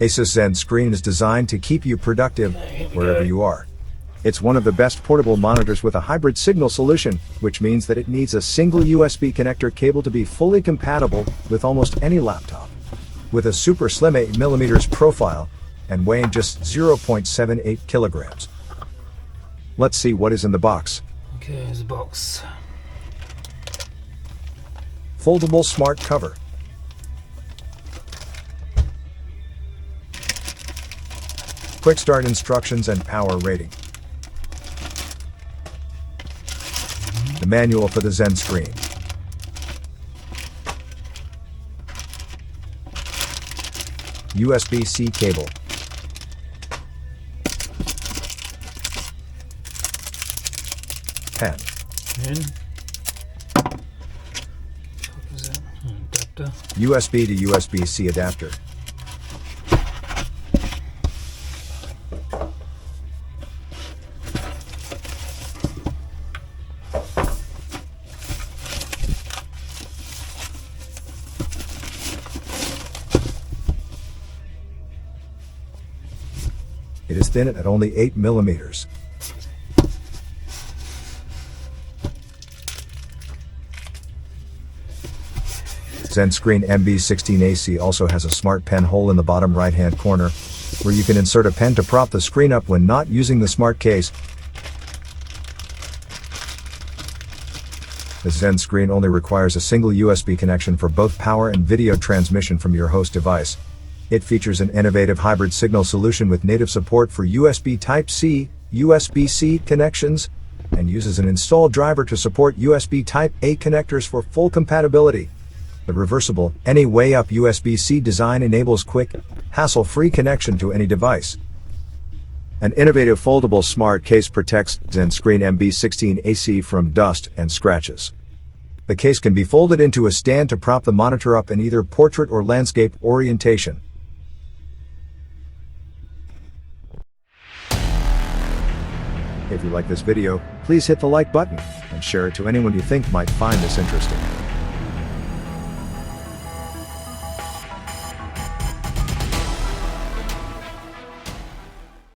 Asus Zenscreen is designed to keep you productive wherever you are. It's one of the best portable monitors with a hybrid signal solution, which means that it needs a single USB connector cable to be fully compatible with almost any laptop. With a super slim 8mm profile and weighing just 0.78 kilograms. Let's see what is in the box. Okay, here's the box. Foldable smart cover. Quick start instructions and power rating. The manual for the Zenscreen. USB-C cable. Pen. What is that? Adapter. USB to USB-C adapter. It is thin at only 8mm. Zenscreen MB16AC also has a smart pen hole in the bottom right-hand corner, where you can insert a pen to prop the screen up when not using the smart case. The Zenscreen only requires a single USB connection for both power and video transmission from your host device. It features an innovative hybrid signal solution with native support for USB Type-C, USB-C connections, and uses an installed driver to support USB Type-A connectors for full compatibility. The reversible, any-way-up USB-C design enables quick, hassle-free connection to any device. An innovative foldable smart case protects Zenscreen MB16AC from dust and scratches. The case can be folded into a stand to prop the monitor up in either portrait or landscape orientation. If you like this video, please hit the like button and share it to anyone you think might find this interesting.